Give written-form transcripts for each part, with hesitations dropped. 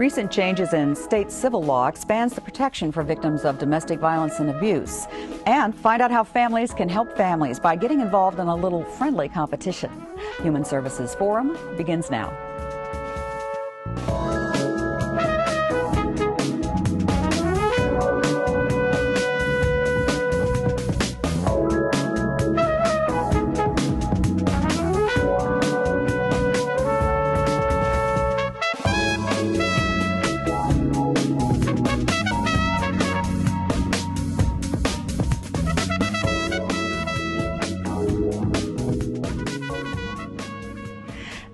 Recent changes in state civil law expands the protection for victims of domestic violence and abuse. And find out how families can help families by getting involved in a little friendly competition. Human Services Forum begins now.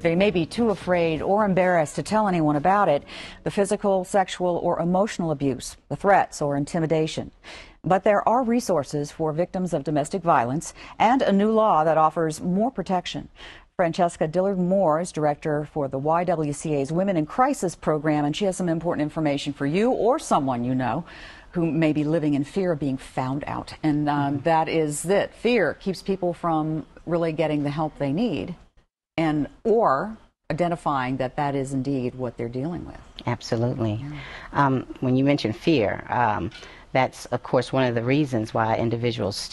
They may be too afraid or embarrassed to tell anyone about it, the physical, sexual, or emotional abuse, the threats or intimidation. But there are resources for victims of domestic violence and a new law that offers more protection. Francesca Dillard-Moore is director for the YWCA's Women in Crisis program, and she has some important information for you or someone you know who may be living in fear of being found out. And that is it. Fear keeps people from really getting the help they need, or identifying that that is indeed what they're dealing with. Absolutely. Yeah. When you mention fear, that's of course one of the reasons why individuals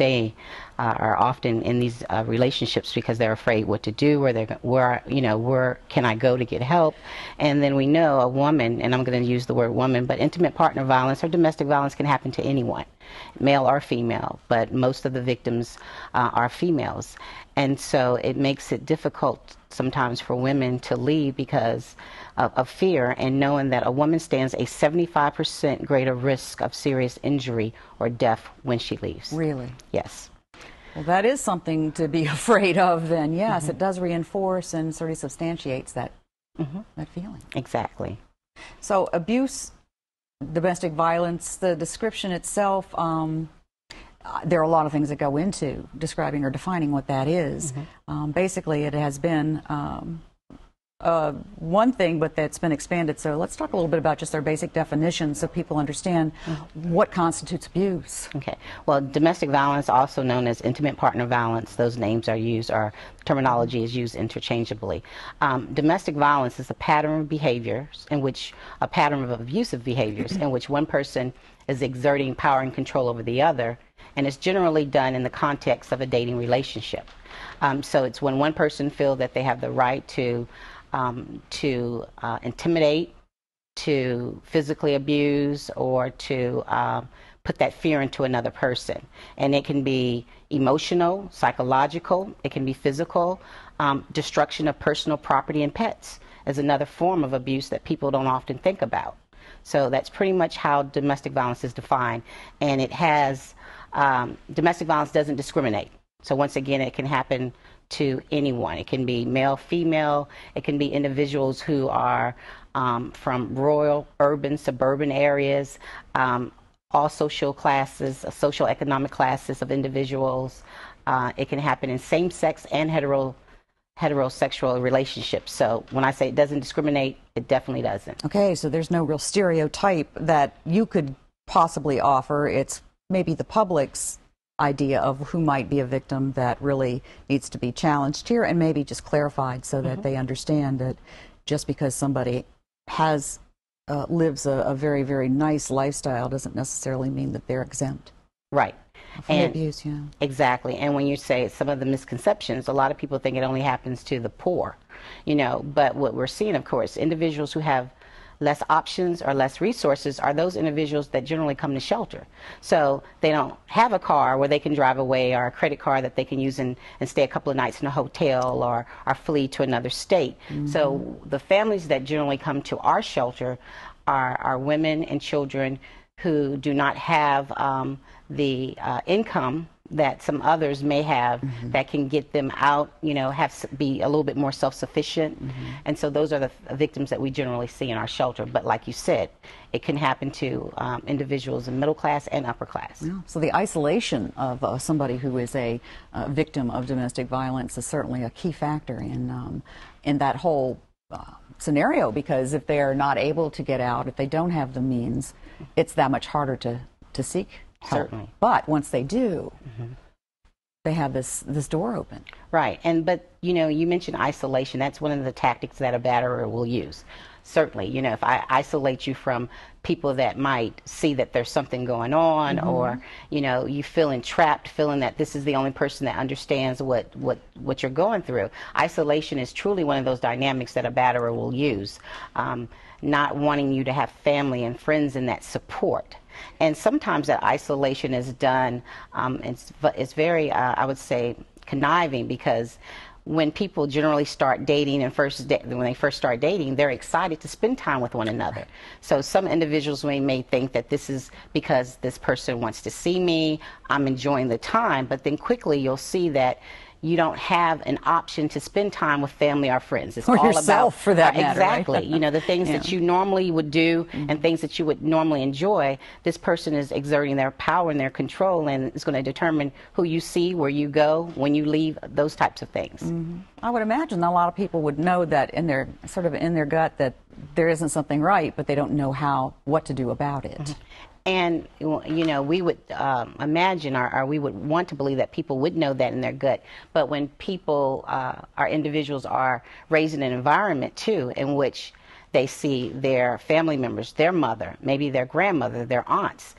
are often in these relationships, because they're afraid what to do, where can I go to get help. And then we know a woman, and I'm going to use the word woman, but intimate partner violence or domestic violence can happen to anyone, male or female, but most of the victims are females. And so it makes it difficult sometimes for women to leave because of fear, and knowing that a woman stands a 75% greater risk of serious injury or death when she leaves. Really? Yes. Well, that is something to be afraid of then. Yes, it does reinforce and sort of substantiates that feeling. Exactly. So abuse, domestic violence, the description itself, there are a lot of things that go into describing or defining what that is. Basically, it has been one thing, but that's been expanded. So let's talk a little bit about just their basic definitions so people understand what constitutes abuse. Okay. Well, domestic violence, also known as intimate partner violence, those names are used, or terminology is used interchangeably. Domestic violence is a pattern of behaviors a pattern of abusive behaviors in which one person is exerting power and control over the other, and it's generally done in the context of a dating relationship. So it's when one person feels that they have the right to intimidate, to physically abuse, or to put that fear into another person. And it can be emotional, psychological, it can be physical. Destruction of personal property and pets is another form of abuse that people don't often think about. So that's pretty much how domestic violence is defined. And it has, domestic violence doesn't discriminate. So once again, it can happen to anyone. It can be male, female. It can be individuals who are from rural, urban, suburban areas, all social classes, social economic classes of individuals. It can happen in same-sex and heterosexual relationships. So when I say it doesn't discriminate, it definitely doesn't. Okay, so there's no real stereotype that you could possibly offer. It's maybe the public's idea of who might be a victim that really needs to be challenged here, and maybe just clarified so that they understand that just because somebody lives a very, very nice lifestyle doesn't necessarily mean that they're exempt. Right. From abuse, yeah. Exactly. And when you say some of the misconceptions, a lot of people think it only happens to the poor, but what we're seeing, of course, individuals who have less options or less resources are those individuals that generally come to shelter. So they don't have a car where they can drive away, or a credit card that they can use and stay a couple of nights in a hotel, or flee to another state. So the families that generally come to our shelter are women and children who do not have the income that some others may have that can get them out, be a little bit more self-sufficient. And so those are the victims that we generally see in our shelter. But like you said, it can happen to individuals in middle class and upper class. Yeah. So the isolation of somebody who is a victim of domestic violence is certainly a key factor in that whole scenario, because if they are not able to get out, if they don't have the means, it's that much harder to seek help. Certainly. But once they do, they have this door open. Right. But you mentioned isolation. That's one of the tactics that a batterer will use. certainly, you know, if I isolate you from people that might see that there's something going on, or, you know, you feeling trapped, feeling that this is the only person that understands what you're going through. Isolation is truly one of those dynamics that a batterer will use. Not wanting you to have family and friends in that support. And sometimes that isolation is done, it's very, I would say, conniving, because when people generally start dating and when they first start dating, they're excited to spend time with one another. So some individuals may think that this is because this person wants to see me, I'm enjoying the time, but then quickly you'll see that you don't have an option to spend time with family or friends. It's or all yourself, about, for that matter, exactly. right? You know, the things that you normally would do and things that you would normally enjoy. This person is exerting their power and their control, and it's going to determine who you see, where you go, when you leave, those types of things. I would imagine a lot of people would know that in their in their gut that there isn't something right, but they don't know what to do about it. And, you know, we would imagine, or we would want to believe that people would know that in their gut. But when people, our individuals, are raised in an environment, too, in which they see their family members, their mother, maybe their grandmother, their aunts,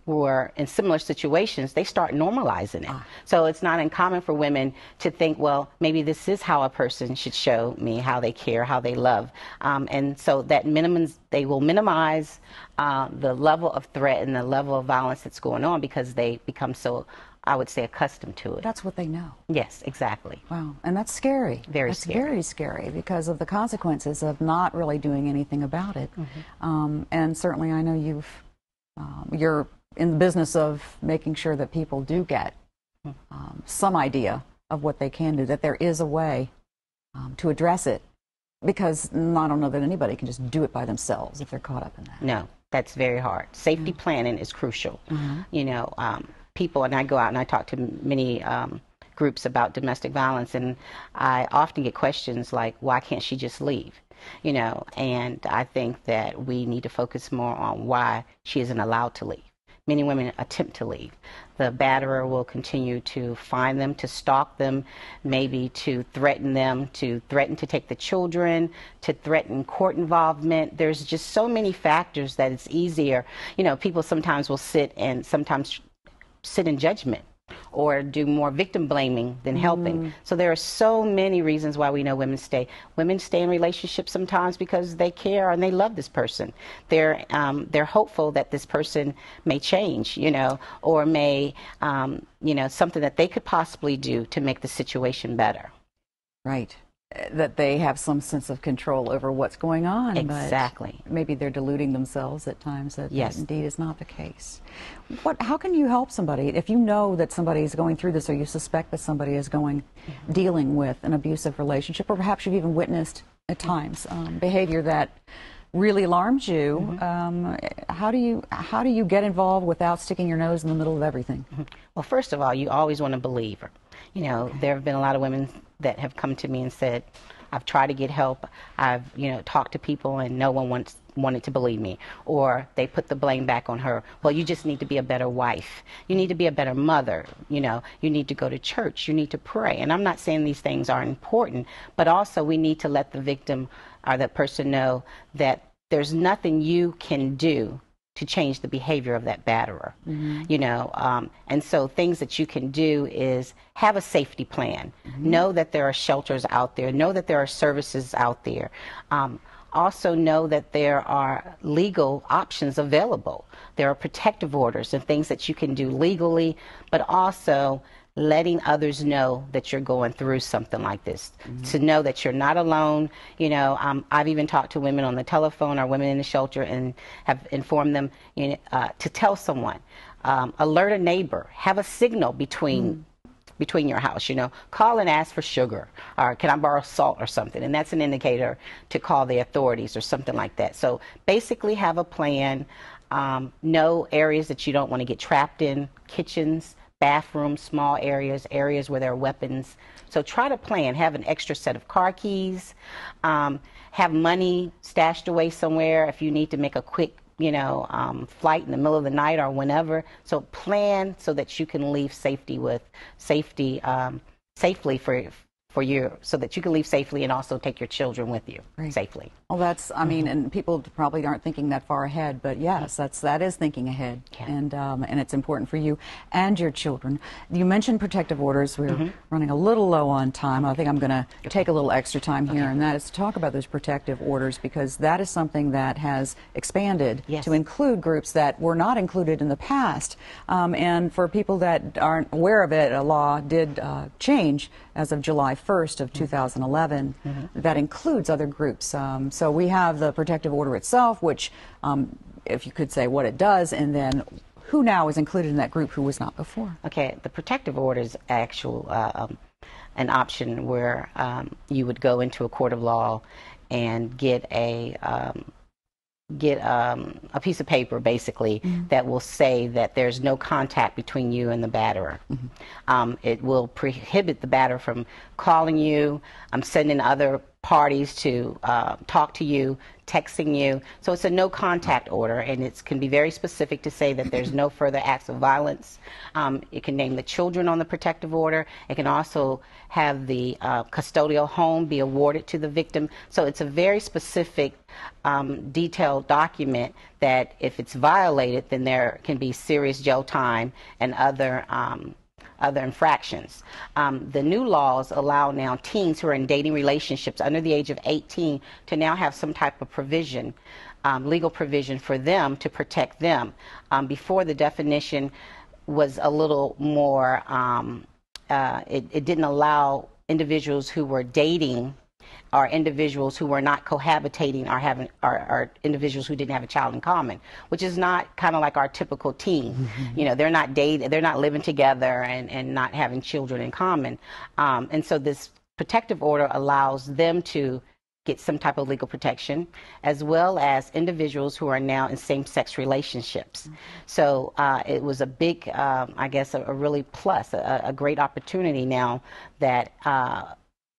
who are in similar situations, they start normalizing it. So it's not uncommon for women to think, well, maybe this is how a person should show me how they care, how they love. And so that they will minimize the level of threat and the level of violence that's going on, because they become so, I would say, accustomed to it. That's what they know. Yes, exactly. Wow, and that's scary. Very that's scary. Very scary, because of the consequences of not really doing anything about it. And certainly, I know you're in the business of making sure that people do get some idea of what they can do, that there is a way to address it, because I don't know that anybody can just do it by themselves if they're caught up in that. No, that's very hard. Safety planning is crucial. You know, people, and I go out and I talk to many groups about domestic violence, and I often get questions like, why can't she just leave? You know, and I think that we need to focus more on why she isn't allowed to leave. Many women attempt to leave. The batterer will continue to find them, to stalk them, maybe to threaten them, to threaten to take the children, to threaten court involvement. There's just so many factors that it's easier. You know, people sometimes will sit in judgment or do more victim blaming than helping. So there are so many reasons why we know women stay. Women stay in relationships sometimes because they care and they love this person. They're hopeful that this person may change, you know, or may, you know, something that they could possibly do to make the situation better. Right. That they have some sense of control over what's going on. Exactly. But maybe they're deluding themselves at times that yes. that indeed is not the case. How can you help somebody if you know that somebody is going through this, or you suspect that somebody is dealing with an abusive relationship, or perhaps you've even witnessed at times behavior that really alarms you? How do you get involved without sticking your nose in the middle of everything? Well, first of all, you always want to believe her. You know, there have been a lot of women that have come to me and said, I've tried to get help, I've, you know, talked to people and no one wanted to believe me. Or they put the blame back on her. Well, you just need to be a better wife. You need to be a better mother. You know, you need to go to church. You need to pray. And I'm not saying these things aren't important, but also we need to let the victim or the person know that there's nothing you can do to change the behavior of that batterer. You know, and so things that you can do is have a safety plan. Know that there are shelters out there. Know that there are services out there. Also know that there are legal options available. There are protective orders and things that you can do legally, but also letting others know that you're going through something like this, to know that you're not alone. You know, I've even talked to women on the telephone or women in the shelter and have informed them, you know, to tell someone, alert a neighbor, have a signal between your house, you know, call and ask for sugar, or can I borrow salt or something, and that's an indicator to call the authorities or something like that. So basically have a plan, know areas that you don't want to get trapped in, kitchens, bathrooms, small areas where there are weapons. So try to plan, have an extra set of car keys, have money stashed away somewhere if you need to make a quick, you know, flight in the middle of the night or whenever. So plan so that you can leave safely for you so that you can leave safely and also take your children with you safely. Well, that's, I mean, and people probably aren't thinking that far ahead, but yes, that is thinking ahead, and it's important for you and your children. You mentioned protective orders. We're running a little low on time. I think I'm going to take a little extra time here, and that is to talk about those protective orders, because that is something that has expanded to include groups that were not included in the past. And for people that aren't aware of it, a law did change as of July 1st of 2011 that includes other groups. So we have the protective order itself, which, if you could say what it does, and then who now is included in that group who was not before. Okay, the protective order is actual an option where you would go into a court of law and get a piece of paper, basically, that will say that there's no contact between you and the batterer. It will prohibit the batterer from calling you, sending other parties to talk to you, texting you. So it's a no contact order, and it can be very specific to say that there's no further acts of violence. It can name the children on the protective order. It can also have the custodial home be awarded to the victim. So it's a very specific, detailed document that if it's violated, then there can be serious jail time and other infractions. The new laws allow now teens who are in dating relationships under the age of 18 to now have some type of provision, legal provision for them to protect them. Before, the definition was a little more, it didn't allow individuals who were dating or individuals who were not cohabitating or individuals who didn't have a child in common, which is not kind of like our typical teen. You know, they're not dating, they're not living together and not having children in common. And so this protective order allows them to get some type of legal protection, as well as individuals who are now in same-sex relationships. So it was a big, I guess, a really plus, a great opportunity now that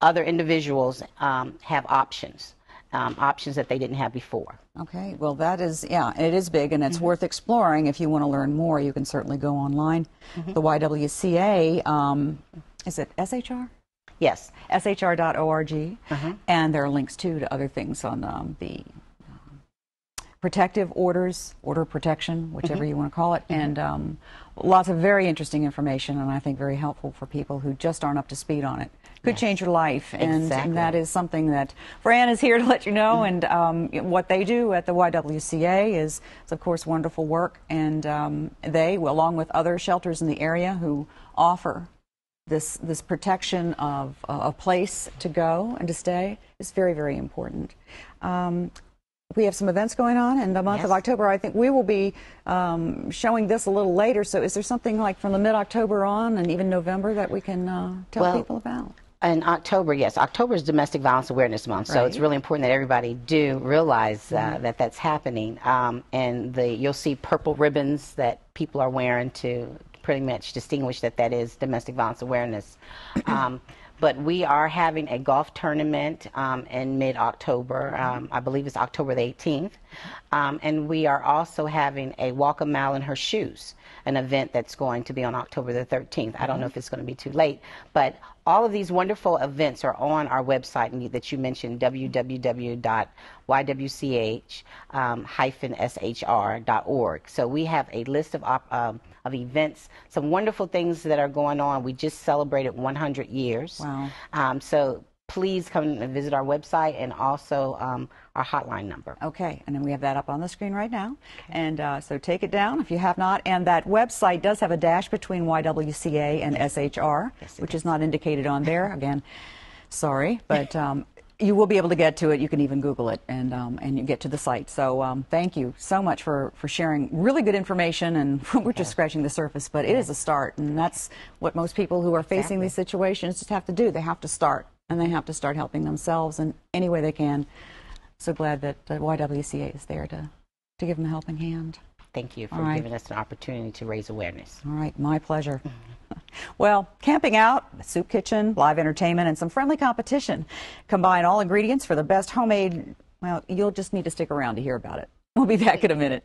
other individuals have options that they didn't have before. Okay, well, that is, it is big, and it's worth exploring. If you want to learn more, you can certainly go online. The YWCA, is it SHR? Yes. SHR.org, and there are links, too, to other things on the protective orders, order of protection, whichever you want to call it, and lots of very interesting information, and I think very helpful for people who just aren't up to speed on it. Could change your life, and that is something that Fran is here to let you know. And what they do at the YWCA is of course, wonderful work, and they, along with other shelters in the area who offer this protection of a place to go and to stay, is very, very important. We have some events going on in the month of October. I think we will be showing this a little later. So is there something like from the mid-October on and even November that we can tell people about? In October, yes. October is Domestic Violence Awareness Month, so it's really important that everybody do realize that that's happening. And you'll see purple ribbons that people are wearing to pretty much distinguish that that is Domestic Violence Awareness. But we are having a golf tournament in mid-October. I believe it's October the 18th. And we are also having a Walk a Mile in Her Shoes, an event that's going to be on October the 13th. I don't know if it's going to be too late, but all of these wonderful events are on our website that you mentioned, www.ywch-shr.org. So we have a list of events, some wonderful things that are going on. We just celebrated 100 years. Wow. So please come and visit our website and also our hotline number. Okay, and then we have that up on the screen right now. And so take it down if you have not. And that website does have a dash between YWCA and SHR, which is not indicated on there. Again, sorry, but you will be able to get to it. You can even Google it, and you get to the site. So thank you so much for sharing really good information. And we're just scratching the surface, but it is a start. And that's what most people who are facing these situations just have to do. They have to start, and they have to start helping themselves in any way they can. So glad that YWCA is there to give them a helping hand. Thank you for giving us an opportunity to raise awareness. All right, my pleasure. Well, camping out, a soup kitchen, live entertainment, and some friendly competition. Combine all ingredients for the best homemade, well, you'll just need to stick around to hear about it. We'll be back in a minute.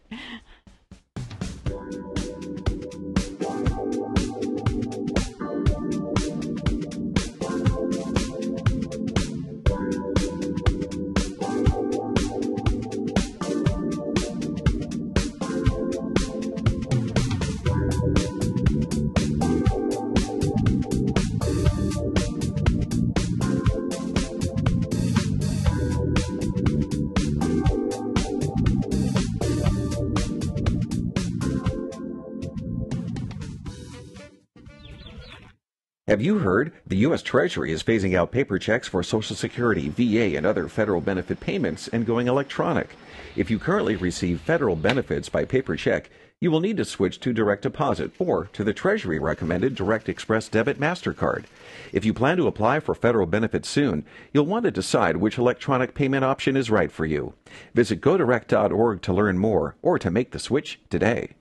Have you heard? The U.S. Treasury is phasing out paper checks for Social Security, VA, and other federal benefit payments and going electronic. If you currently receive federal benefits by paper check, you will need to switch to direct deposit or to the Treasury recommended Direct Express Debit MasterCard. If you plan to apply for federal benefits soon, you'll want to decide which electronic payment option is right for you. Visit godirect.org to learn more or to make the switch today.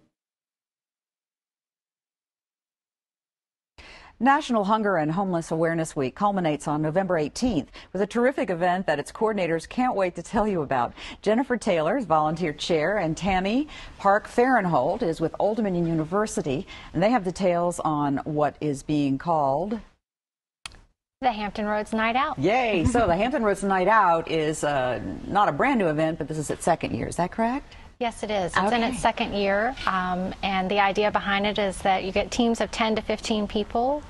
National Hunger and Homeless Awareness Week culminates on November 18th with a terrific event that its coordinators can't wait to tell you about. Jennifer Taylor is volunteer chair, and Tammy Park-Farenhold is with Old Dominion University, and they have details on what is being called the Hampton Roads Night Out. Yay! So the Hampton Roads Night Out is not a brand new event, but this is its second year. Is that correct? Yes, it is. It's in its second year, and the idea behind it is that you get teams of 10 to 15 people.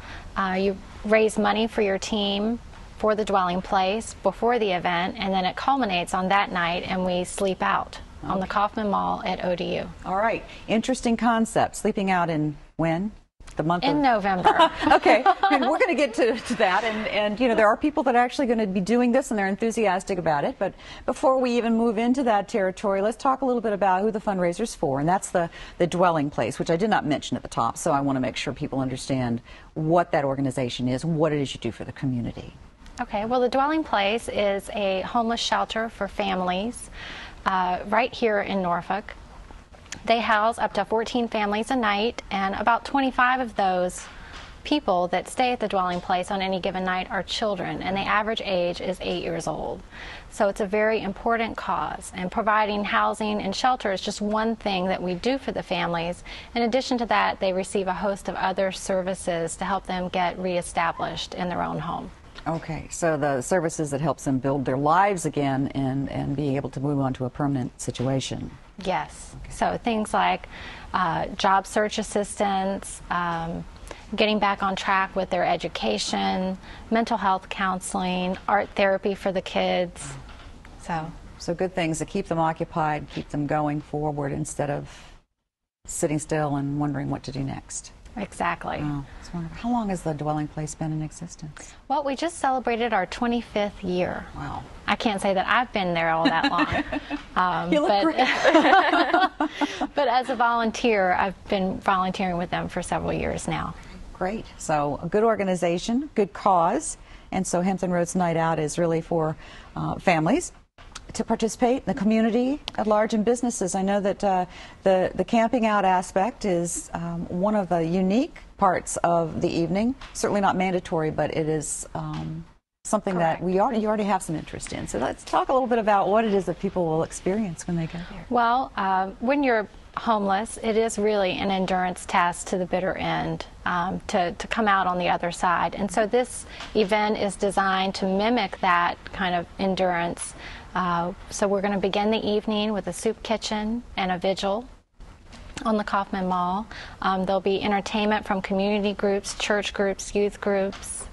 You raise money for your team for the dwelling place before the event, and then it culminates on that night, and we sleep out on the Kaufman Mall at ODU. All right. Interesting concept. Sleeping out in when? The month in November. Okay, and we're going to get to that, and you know, there are people that are actually going to be doing this, and they're enthusiastic about it. But before we even move into that territory, let's talk a little bit about who the fundraiser's for, and that's the dwelling place, which I did not mention at the top, so I want to make sure people understand what that organization is, what it is you do for the community. Okay, well, the dwelling place is a homeless shelter for families right here in Norfolk. They house up to 14 families a night, and about 25 of those people that stay at the dwelling place on any given night are children, and the average age is 8 years old. So it's a very important cause, and providing housing and shelter is just one thing that we do for the families. In addition to that, they receive a host of other services to help them get reestablished in their own home. Okay, so the services that helps them build their lives again and be able to move on to a permanent situation. Yes. Okay. So things like job search assistance, getting back on track with their education, mental health counseling, art therapy for the kids. So good things to keep them occupied, keep them going forward instead of sitting still and wondering what to do next. Exactly. Oh, that's wonderful. How long has the dwelling place been in existence? Well, we just celebrated our 25th year. Wow. I can't say that I've been there all that long. You look great. But as a volunteer, I've been volunteering with them for several years now. Great. So a good organization, good cause, and so Hampton Roads Night Out is really for families to participate in the community at large and businesses. I know that the camping out aspect is one of the unique parts of the evening. Certainly not mandatory, but it is something Correct. that you already have some interest in. So let's talk a little bit about what it is that people will experience when they go there. Well, when you're homeless, it is really an endurance test to the bitter end to come out on the other side. And so this event is designed to mimic that kind of endurance. So we're going to begin the evening with a soup kitchen and a vigil on the Kaufman Mall. There'll be entertainment from community groups, church groups, youth groups,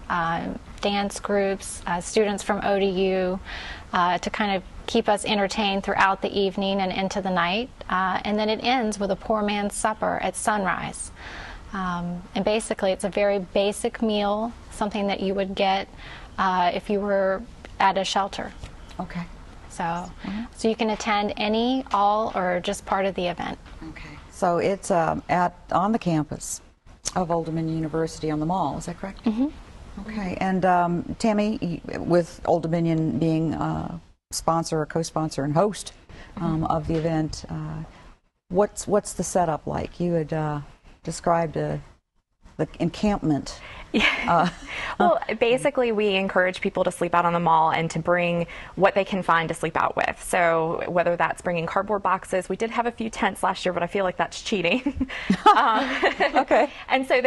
dance groups, students from ODU to kind of keep us entertained throughout the evening and into the night. And then it ends with a poor man's supper at sunrise. And basically it's a very basic meal, something that you would get if you were at a shelter. Okay. So you can attend any, all, or just part of the event. Okay. So it's on the campus of Old Dominion University on the mall. Is that correct? Mm-hmm. Okay. And Tammy, with Old Dominion being sponsor, or co-sponsor, and host of the event, what's the setup like? You had described the encampment. Well, basically, we encourage people to sleep out on the mall and to bring what they can find to sleep out with. So whether that's bringing cardboard boxes, we did have a few tents last year, but I feel like that's cheating. Okay. And so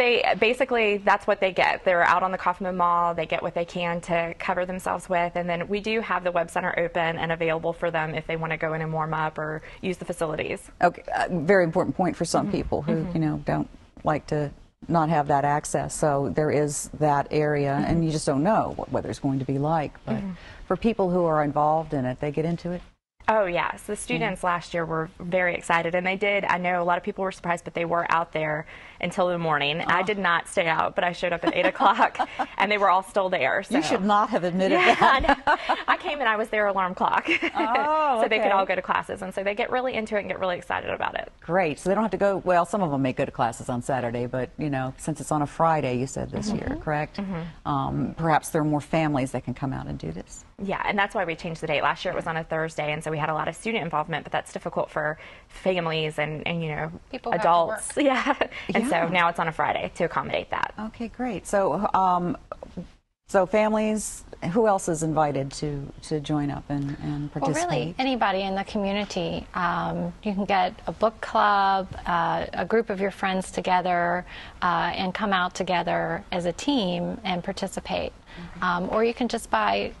that's what they get. They're out on the Kaufman Mall. They get what they can to cover themselves with. And then we do have the web center open and available for them if they want to go in and warm up or use the facilities. Okay. Very important point for some people who, don't like to not have that access. So there is that area, and you just don't know what weather's going to be like. But for people who are involved in it, they get into it Oh, yes. The students last year were very excited, and they did. I know a lot of people were surprised, but they were out there until the morning. I did not stay out, but I showed up at 8 o'clock, and they were all still there. So. You should not have admitted Yeah, that. I came and I was their alarm clock, Oh, so they could okay. all go to classes, and so they get really into it and get really excited about it. Great. So they don't have to go, well, some of them may go to classes on Saturday, but, you know, since it's on a Friday, you said this year, correct? Perhaps there are more families that can come out and do this. Yeah, and that's why we changed the date. Last year it was on a Thursday, and so we had a lot of student involvement, but that's difficult for families and you know, People who have to adults. work. Yeah, and Yeah. so now it's on a Friday to accommodate that. Okay, great. So, so families, who else is invited to join up and Well, participate? really, anybody in the community. You can get a book club, a group of your friends together, and come out together as a team and participate. Or you can just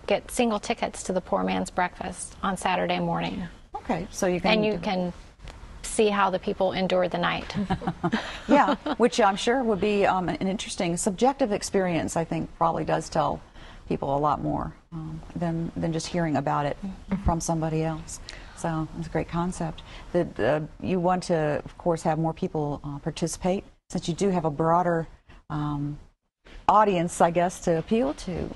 get single tickets to the Poor Man's Breakfast on Saturday morning. Okay, so you can. And you can see how the people endure the night. Yeah, which I'm sure would be an interesting subjective experience. I think probably does tell people a lot more than just hearing about it from somebody else. So it's a great concept. That you want to, of course, have more people participate, since you do have a broader audience, I guess, to appeal to.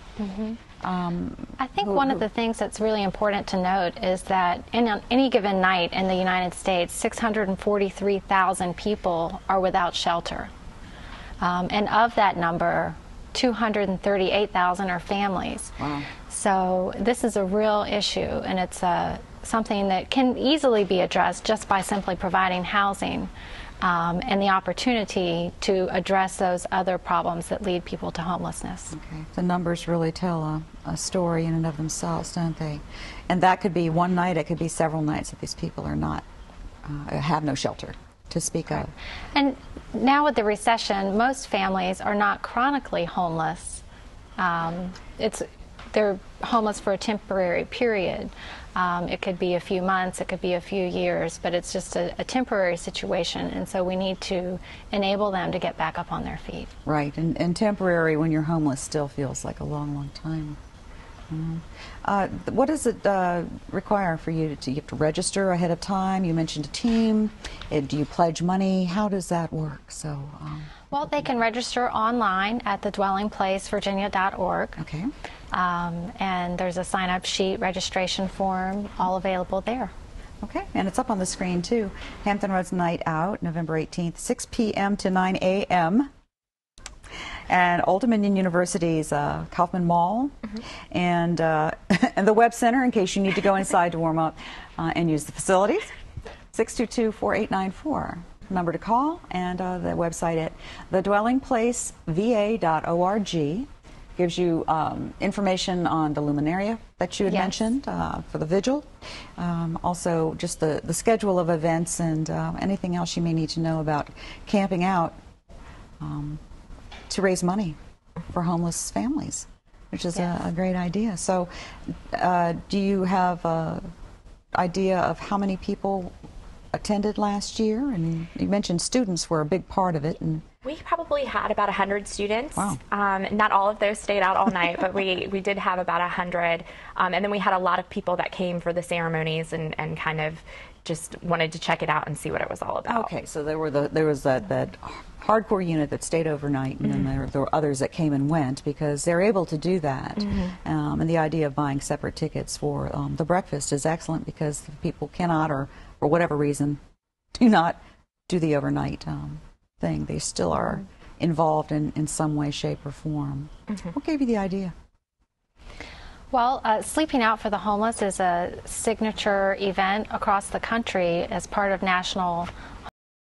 I think one of the things that's really important to note is that on any given night in the United States, 643,000 people are without shelter. And of that number, 238,000 are families. Wow. So this is a real issue, and it's something that can easily be addressed just by simply providing housing and the opportunity to address those other problems that lead people to homelessness. Okay. The numbers really tell a story in and of themselves, don't they? And that could be one night, it could be several nights that these people are not, have no shelter to speak of. And now with the recession, most families are not chronically homeless. They're homeless for a temporary period. It could be a few months, it could be a few years, but it's just a temporary situation, and so we need to enable them to get back up on their feet. Right, and temporary when you're homeless still feels like a long, long time. What does it require for you you have to register ahead of time? You mentioned a team. Do you pledge money? How does that work? So, Well, they can register online at thedwellingplacevirginia.org. okay. And there's a sign-up sheet, registration form, all available there. Okay, and it's up on the screen too. Hampton Roads Night Out, November 18th, 6 p.m. to 9 a.m. And Old Dominion University's Kaufman Mall, and and the Webb Center, in case you need to go inside to warm up and use the facilities. 622-4894. Number to call, and the website at thedwellingplaceva.org gives you information on the luminaria that you had Yes. mentioned for the vigil. Also, just the schedule of events and anything else you may need to know about camping out to raise money for homeless families, which is Yes. a great idea. So, do you have an idea of how many people attended last year? And you mentioned students were a big part of it. And We probably had about 100 students. Wow. Not all of those stayed out all night, but we did have about 100. And then we had a lot of people that came for the ceremonies and kind of just wanted to check it out and see what it was all about. okay, so there was that hardcore unit that stayed overnight, and then there were others that came and went because they're able to do that. And the idea of buying separate tickets for the breakfast is excellent because if people cannot, or for whatever reason, do not do the overnight thing. They still are involved in some way, shape, or form. What gave you the idea? Well, Sleeping Out for the Homeless is a signature event across the country as part of National